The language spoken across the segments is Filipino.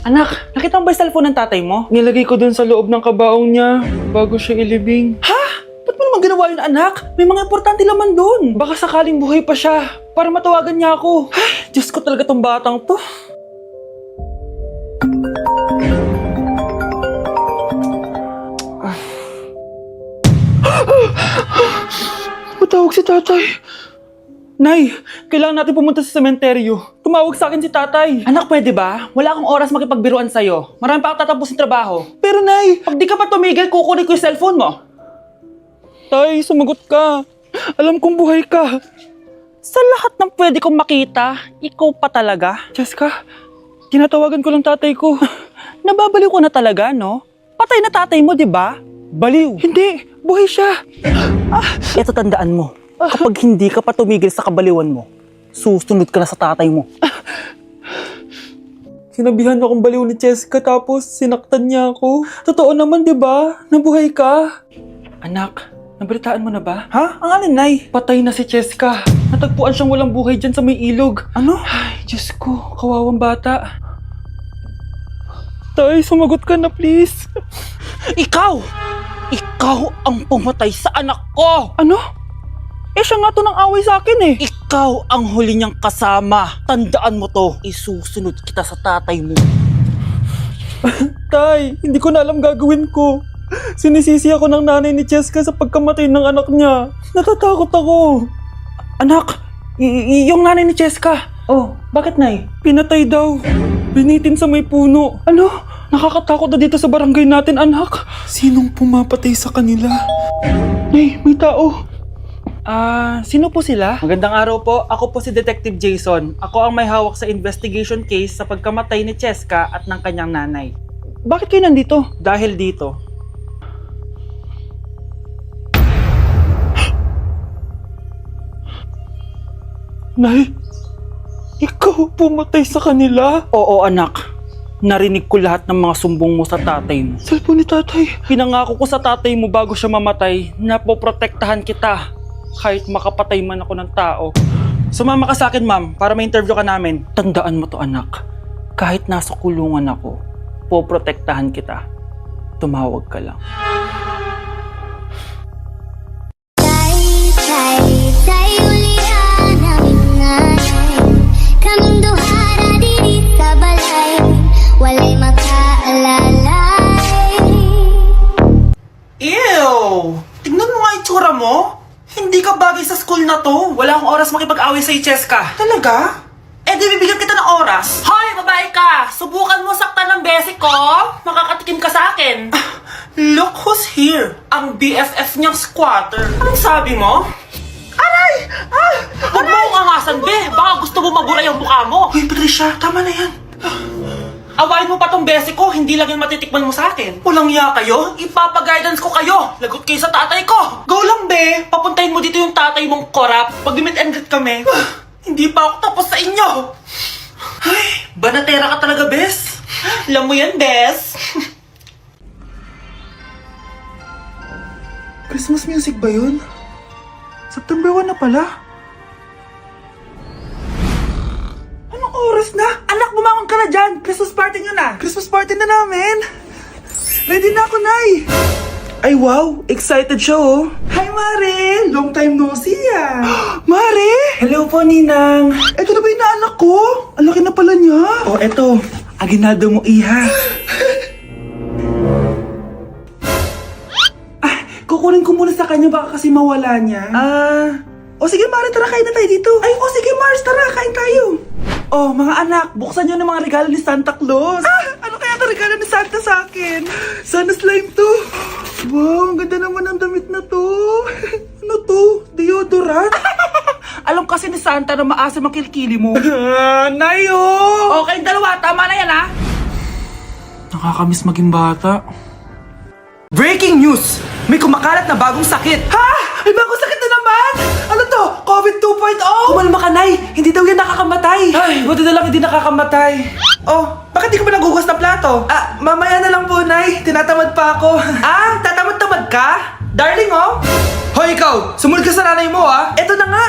Anak, nakita mo ba yung cellphone ng tatay mo? Nilagay ko dun sa loob ng kabaong niya bago siya ilibing. Ha? Ba't mo naman ginawa yun, anak? May mga importante laman dun. Baka sakaling buhay pa siya para matawagan niya ako. Ay, Diyos ko talaga tong batang to. Matawag si tatay. Nay, kailangan natin pumunta sa sementeryo. Tumawag sa akin si tatay. Anak, pwede ba? Wala akong oras makipagbiruan sa'yo. Marami pa akong tatapusin trabaho. Pero nay, Pag di ka pa tumigil, kukunin ko yung cellphone mo. tay, sumagot ka. Alam kong buhay ka. Sa lahat ng pwede kong makita, ikaw pa talaga. Jessica, tinatawagan ko lang tatay ko. Nababaliw ko na talaga, no? Patay na tatay mo, di ba? Baliw. Hindi, buhay siya. Ito tandaan mo. Kapag hindi ka pa tumigil sa kabaliwan mo, susunod ka na sa tatay mo. Sinabihan akong baliw ni Jessica tapos sinaktan niya ako. Totoo naman, di ba? Nabuhay ka. Anak, nabalitaan mo na ba? Ha? Ang alin, Nay? Patay na si Jessica. Natagpuan siyang walang buhay dyan sa may ilog. Ano? Ay, Diyos ko, kawawang bata. Tay, sumagot ka na please. Ikaw! Ikaw ang pumatay sa anak ko! Ano? Eh, siya nga to ng away sa akin eh. Ikaw ang huli niyang kasama. Tandaan mo to. Isusunod kita sa tatay mo. Tay, hindi ko na alam gagawin ko. Sinisisi ako ng nanay ni Jessica sa pagkamatay ng anak niya. Natatakot ako. Anak, yung nanay ni Jessica. Oh, Bakit, Nay? pinatay daw. Binitin sa may puno. Ano? Nakakatakot na dito sa barangay natin, anak. Sinong pumapatay sa kanila? Nay, may tao. Sino po sila? Magandang araw po. Ako po si Detective Jason. Ako ang may hawak sa investigation case sa pagkamatay ni Cheska at ng kanyang nanay. Bakit kayo nandito? Dahil dito. Nay, ikaw pumatay sa kanila? Oo, anak. Narinig ko lahat ng mga sumbong mo sa tatay mo. Cellphone ni tatay. Pinangako ko sa tatay mo bago siya mamatay na poprotektahan kita kahit makapatay man ako ng tao. Sumama ka sa akin, ma'am, para ma-interview ka namin. Tandaan mo to, anak. Kahit nasa kulungan ako, poprotektahan kita. Tumawag ka lang. Kaming duhara diri sa balay, walay makaalalay. Ew! Tignan mo nga itsura mo. Hindi ka bagay sa school na to. Wala akong oras makipag-away sa'yo, Cheska. Talaga? Eh di bibigyan kita ng oras. Hoy, babae ka! Subukan mo saktan ng basic ko. Makakatikim ka sa akin. Look who's here. Ang BFF niyang squatter. Anong sabi mo? Aray! Huwag mo akong angasan, be. Baka gusto mo mabura yung mukha mo. Uy, Patricia, tama na yan. Awayin mo pa tong basic ko, hindi lang yung matitikman mo sa akin. Walang iya kayo, ipapag-guidance ko kayo. Lagot kayo sa tatay ko. Go lang, be. Papuntahin mo dito yung tatay mong korap. Pag meet and greet kami, hindi pa ako tapos sa inyo. Ay, banatera ka talaga, bes. Alam mo yan, bes. Christmas music ba yun? September 1 na pala. Anong oras na? Anak, bumangon ka na dyan. Christmas party nyo na. Christmas party na namin. Ready na ako, Nay. Ay, wow. Excited siya, oh. Hi, Mare. Long time no see, Mare! Hello po, Ninang. Ito na ba yung naanak ko? Ang laki na pala niya. Oh, eto. Aginaldo mo, iha. Kukunin ko muna sa kanya baka kasi mawala niya. O sige, Mare, tara, kain na tayo dito. Ay, o sige, Mars, tara, kain tayo. Oh, mga anak, buksan nyo ng mga regalo ni Santa Claus. Ano kaya ito regalo ni Santa sa akin? Sana slime to. Wow, ang ganda naman ng damit na to. Ano to? Deodorant? Alam kasi ni Santa na maasim ang kilikili mo. Nayo! Okay, dalawa. Tama na yan, ha? Nakakamiss maging bata. Breaking news! May kumakalat na bagong sakit. Ha? May bagong sakit na naman? Ano to? COVID 2.0? Kumalma ka, Nay. Hindi daw yan nakakamatay. Ay, buti na lang hindi nakakamatay. Oh, bakit di ka pa nagugas ng plato? Mamaya na lang po, Nay. Tinatamad pa ako. Tatamad-tamad ka? Darling, oh. Hoy, ikaw! Sumunod ka sa nanay mo, ah! Eto na nga.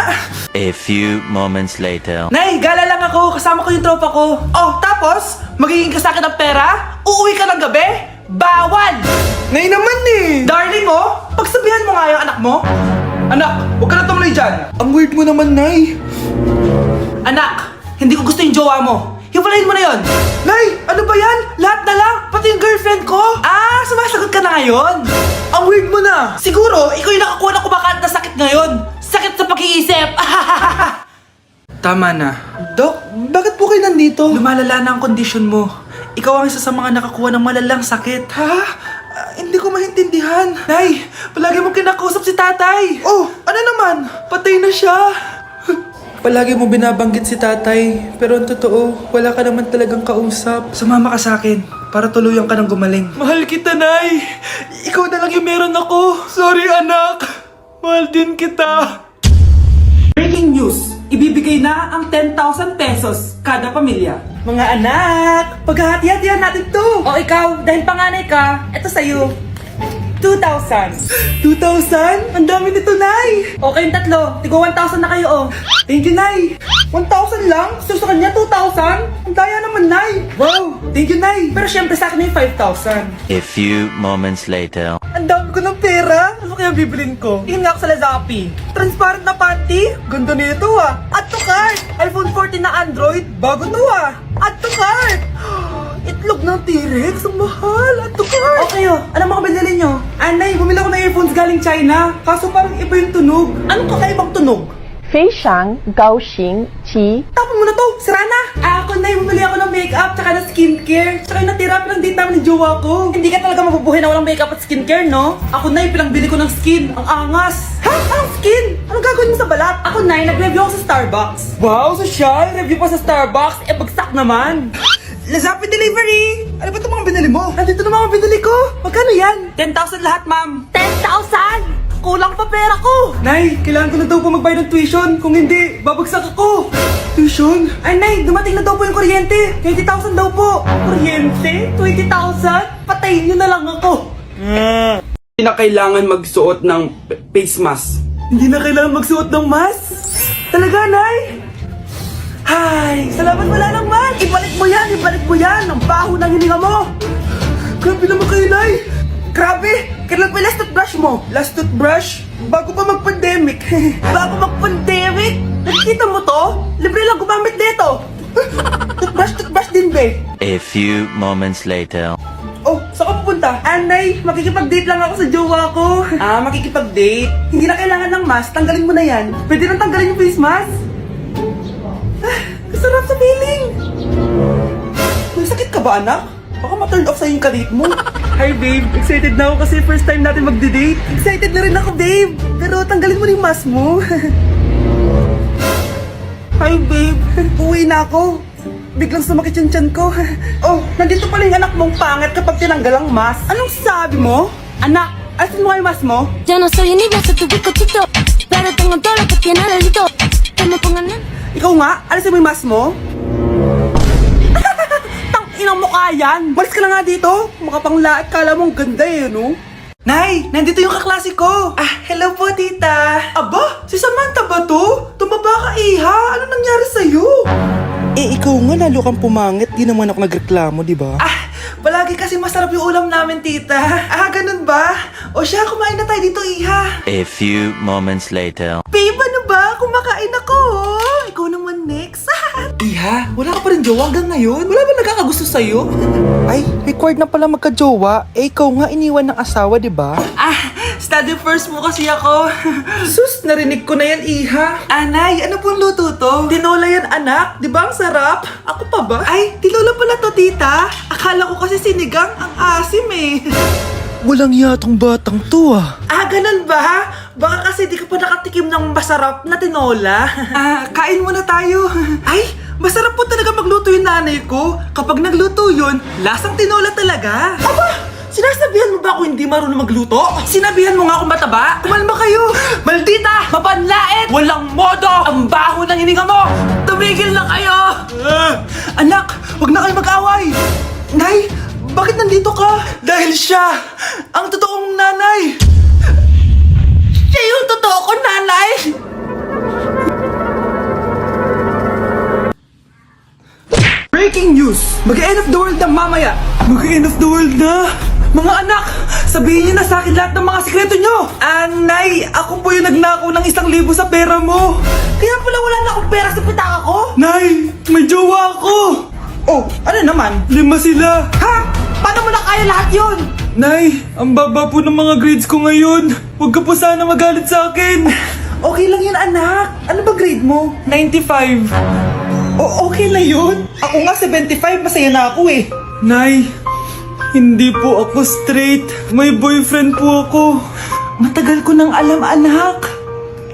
A few moments later. Nay, gala lang ako. Kasama ko yung tropa ko. Oh, tapos? Magiging ka sa akin ng pera? Uuwi ka ng gabi? Bawal! Nay naman eh! Darling mo, pagsabihan mo nga yung anak mo. Anak, huwag ka na tumuloy dyan. Ang weird mo naman, Nay. Anak, hindi ko gusto yung jowa mo. Hiwalayin mo na yon. Nay, ano ba yan? Lahat na lang, pati yung girlfriend ko. Ah, sumasagot ka na ngayon. Ang weird mo na. Siguro, ikaw yung nakakuha ng kumakalat na sakit ngayon. Sakit sa pag-iisip. Tama na. Dok, bakit po kayo nandito? Lumalala na ang kondisyon mo. Ikaw ang isa sa mga nakakuha ng malalang sakit. Ha? Hindi ko maintindihan. Nay, palagi mo kinakausap si tatay. Oh, ano naman? Patay na siya. Palagi mo binabanggit si tatay, pero ang totoo, wala ka naman talagang kausap. Sumama ka sa akin para tuluyan ka ng gumaling. Mahal kita, Nay. Ikaw na lang yung meron ako. Sorry, anak. Mahal din kita. Breaking news! Ibibigay na ang 10,000 pesos kada pamilya. Mga anak, paghahati-hatihan natin to. O ikaw, dahil panganay ka, eto sa'yo. 2,000. 2,000? Ang dami nito, Nay. Okay yung tatlo, tigo 1,000 na kayo oh. Thank you, Nay. 1,000 lang? So sa kanya, 2,000? Ang daya naman, Nay. Wow, thank you, Nay. Pero syempre sa akin yung 5,000. A few moments later. Ang dami ko ng pera. Ano kaya bibilin ko? Tingin nga ako sa Lazappi. Transparent na panty? Ganda nito ah. Add to cart! iPhone 14 na Android? Bago to ah. Add to cart! Itlog ng T-Rex? Ang mahal! Add to cart! Okay oh, ano mga binili nyo? Anay, bumili ako ng earphones galing China. Kaso parang iba yung tunog. Anong kakaibang tunog? 非常高兴其 Tapon mo na to, sira na! Ako na, bumili ako ng makeup tsaka ng skincare. Tsaka yung natira pinang date namin ng jowa ko. Hindi ka talaga mabubuhay na walang makeup at skincare, no? Ako na, pinangbili ko ng skin. Ang angas! Ha? Anong skin? Anong gagawin mo sa balat? Ako na, nag-review ako sa Starbucks. Wow, social! Review pa sa Starbucks? Eh, bagsak naman! Lazappi Delivery! Ano ba itong mga binili mo? Nandito na mga binili ko. Magkano yan? 10,000 lahat, ma'am. 10,000? Kulang pa pera ko. Nay, kailangan ko na daw po magbayad ng tuition. Kung hindi, babagsak ako. Tuition? Ay, Nay, dumating na daw po yung kuryente. 20,000 daw po. Kuryente? 20,000? Patayin niyo na lang ako. Hindi na kailangan magsuot ng face mask. Hindi na kailangan magsuot ng mask? Talaga, Nay? Ay, salamat wala lang, man. Ibalik mo yan, ibalik mo yan. Ang baho ng hininga mo. Grabe naman kayo, Nay. Grabe, kailan pa yung last toothbrush mo? Last toothbrush? Bago pa mag-pandemic. Bago mag-pandemic? Nakikita mo to? Libre lang gumamit dito. Toothbrush din, be. A few moments later. Oh, saan ka pupunta? Anay, makikipag-date lang ako sa jowa ko. Ah, makikipag-date. Hindi na kailangan ng mask, tanggalin mo na yan. Pwede nang tanggalin yung face mask. Kasarap sa feeling. May sakit ka ba, anak? Baka ma-turn off sa'yo yung kalit mo. Hi babe, excited na ako kasi first time natin magde-date. Excited na rin ako babe, pero tanggalin mo yung mask mo. Hi, babe. Uwi na ako. Biglang sumakit yung tiyan ko. Oh, nandito pala yung anak mong pangit kapag tinanggal ang mask. Anong sabi mo? Anak, asin mo yung mask mo? Yo no soy universo, tu bizcochito, pero tengo todo lo que tiene delito. Que me pongan en... Ikaw nga, alisin mo yung mask mo. Inang mukha yan! Malis ka na nga dito. Makapanglaat, kala mong ganda eh, no? Nay, nandito yung kaklase ko. Ah, hello po, tita. Aba, si Samantha ba to? Tumaba ka, iha. Ano nangyari sa'yo? Eh, ikaw nga lalo kang pumangit. Di naman ako nagreklamo, di ba? Ah, palagi kasi masarap yung ulam namin, tita. Ah, ganun ba? O siya, kumain na tayo dito, iha. A few moments later. Babe, ano ba? Kumakain ako. Ikaw naman next. Iha, wala ka pa rin jowa hanggang ngayon? Wala ba nagkakagusto sa'yo? Ay, required na pala magka-jowa. Eh, ikaw nga iniwan ng asawa, di ba? Ah, study first mo kasi ako. Sus, narinig ko na yan, iha. Anay, ano pong luto to? Tinola yan, anak. Di ba ang sarap? Ako pa ba? Ay, tinola pala to, tita. Akala ko kasi sinigang ang asim eh. Walang yatong batang to ah. Ah, ganun ba? Baka kasi di ka pa nakatikim ng masarap na tinola. Ah, kain muna tayo. Ay, masarap po talaga magluto yung nanay ko. Kapag nagluto yun, lasang tinola talaga. Aba! Sinasabihan mo ba ako hindi marunong magluto? Sinabihan mo nga akong mataba. Kumalma kayo! Maldita! Mapanlait! Walang modo! Ang baho ng hininga mo! Tumigil na kayo! Anak, wag na kayo mag-away! Nay, bakit nandito ka? Dahil siya, ang totoong nanay! Siya yung totoo ko, nanay! Breaking news! Mag-end of the world na mamaya! Mag-end of the world na? Mga anak, sabihin niyo na sa akin lahat ng mga sikreto niyo! Nay, ako po yung nagnakaw ng 1,000 sa pera mo! Kaya pala wala na akong pera sa pitaka ko? Nay, may jowa ako! Oh, ano naman? 5 sila! Ha? Paano mo na kaya lahat yun? Nay, ang baba po ng mga grades ko ngayon. Huwag ka po sana magalit sa akin. Okay lang yun, anak. Ano ba grade mo? 95. Okay na yun. Ako nga 75, masaya na ako eh. Nay, hindi po ako straight. May boyfriend po ako. Matagal ko nang alam, anak.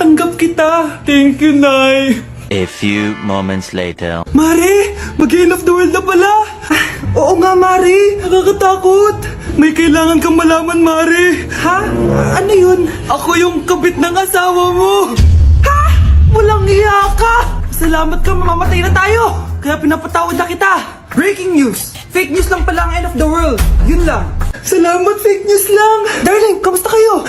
Tanggap kita. Thank you, Nay. A few moments later. Mare, mag-end of the world na pala. Oo nga, Mare. Nakakatakot. May kailangan kang malaman, Mare. Ha? Ano yun? Ako yung kabit ng asawa mo. Ha? Walang iya ka. Salamat ka, mamamatay na tayo. Kaya pinapatawad na kita. Breaking news. Fake news lang pala ang end of the world. Yun lang. Salamat, fake news lang. Darling, kamusta kayo?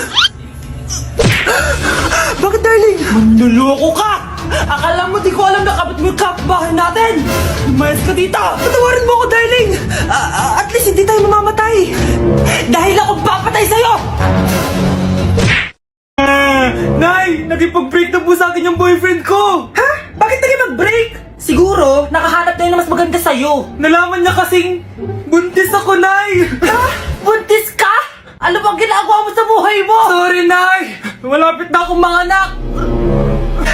Bakit, darling? Manluloko ka! Akala mo di ko alam na kabit mo yung kapbahay natin! Lumayas ka dito! Patawarin mo ako, darling! At least hindi tayo mamamatay! Dahil akong papatay sa'yo! Nay! Nagipag-break na po sa akin yung boyfriend ko! Ha? Bakit naging mag-break? Siguro, nakahanap na yun na mas maganda sa'yo. Nalaman niya kasing buntis ako, Nay! Ha? Buntis ka? Ano bang ginagawa mo sa buhay mo? Sorry, Nay! Malapit na akong manganak!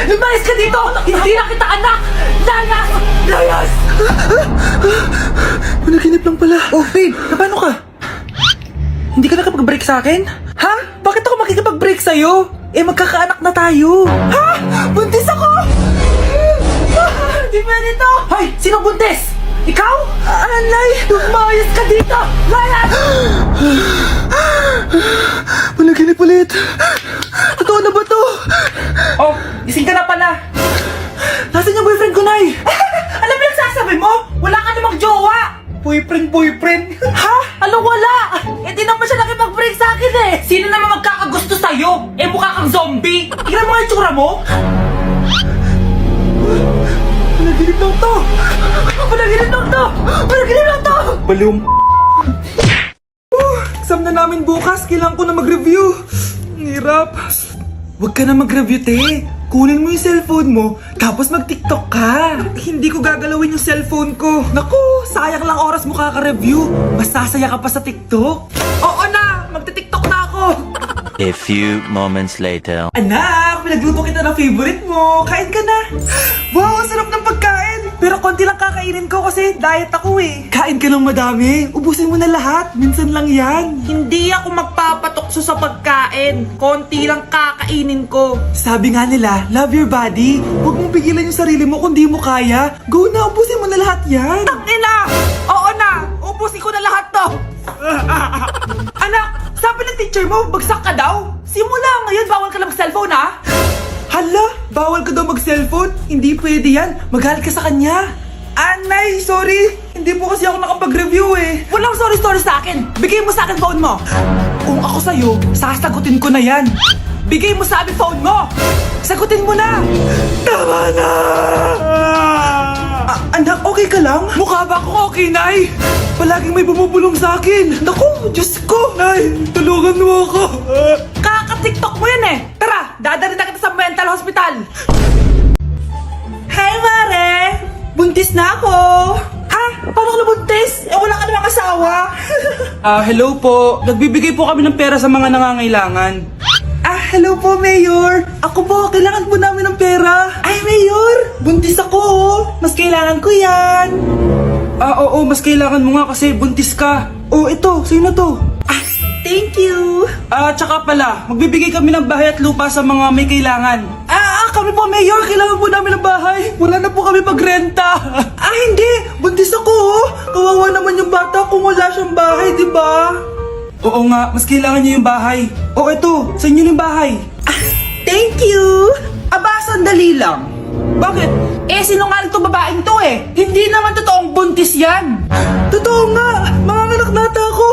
Lumayas ka dito! Hindi na kita anak! Layas! Layas! Panaginip lang pala. Oh, babe, paano ka? Hindi ka nakapag-break sa akin? Ha? Bakit ako makikipag-break sa'yo? Eh, magkakaanak na tayo. Ha? Buntis ako! Di pwede to! Hoy! Sino buntis? Ikaw? Anay! Lumayas ka dito! Layas! Panaginip ulit. Totoo na ba to? Oh, gising ka na pala. Nasaan yung boyfriend ko, Nay? Alam mo yung sasabi mo? Wala ka namang jowa! Boyfriend? Ha? Alam wala! Eh di naman siya nakipag-break sa akin eh! Sino naman magkakagusto sa'yo? Eh mukha kang zombie! Tingnan mo nga yung tsura mo! Panaginip lang to. Panaginip lang to! Panaginip lang to! Balum. Exam na namin bukas. Kailangan ko na mag-review. Ang hirap. Huwag ka na mag-review, te. Kunin mo yung cellphone mo, tapos mag-TikTok ka. Hindi ko gagalawin yung cellphone ko. Naku, sayang lang oras mo kaka-review. Mas sasaya ka pa sa TikTok. Oo na, magti-TikTok na ako. A few moments later. Anak, pinagluto kita ng favorite mo. Kain ka na. Wow, ang sarap ng pagkain. Pero konti lang kakainin ko kasi diet ako eh. Kain ka ng madami. Ubusin mo na lahat. Minsan lang yan. Hindi ako magpapatukso sa pagkain. Konti lang kakainin ko. Sabi nga nila, love your body. Huwag mong pigilan yung sarili mo kung di mo kaya. Go na, ubusin mo na lahat yan. Ina! Oo na! Ubusin ko na lahat to! Anak, sabi ng teacher mo, bagsak ka daw. Simula ngayon, bawal ka na mag-cellphone ha. Hala, bawal ka daw mag-cellphone? Hindi pwede yan. Magalit ka sa kanya. Anay, sorry. Hindi po kasi ako nakapag-review eh. Walang sorry sa akin! Bigay mo sa akin phone mo! Kung ako sa'yo, sasagutin ko na yan. Bigay mo sa akin phone mo! Sagutin mo na! Tama na! Anak, okay ka lang? Mukha ba ako okay, Nay? Palaging may bumubulong sa akin. Naku, Diyos ko! Nay, tulungan mo ako. Kaka-tiktok mo yan eh! Tara! Dadalhin na kita sa mental hospital! Hi, Mare! Buntis na ako! Ha? Paano ka nabuntis? Eh, wala ka namang asawa. Hello po. Nagbibigay po kami ng pera sa mga nangangailangan. Hello po, Mayor. Ako po, kailangan po namin ng pera. Ay, Mayor! Buntis ako, oh. Mas kailangan ko yan. Oo, mas kailangan mo nga kasi buntis ka. Oh, ito. Sa'yo na to. Thank you. Tsaka pala, magbibigay kami ng bahay at lupa sa mga may kailangan. Kami po, Mayor. Kailangan po namin ng bahay. Wala na po kami pagrenta. Hindi. Buntis ako, oh. Kawawa naman yung bata kung wala siyang bahay, di ba? Oo nga, mas kailangan niyo yung bahay. Oh, ito, sa inyo yung bahay. Thank you. Sandali lang. Bakit? Sinungaling tong babaeng to eh. Hindi naman totoong buntis yan. Totoo nga. Manganganak nata ako.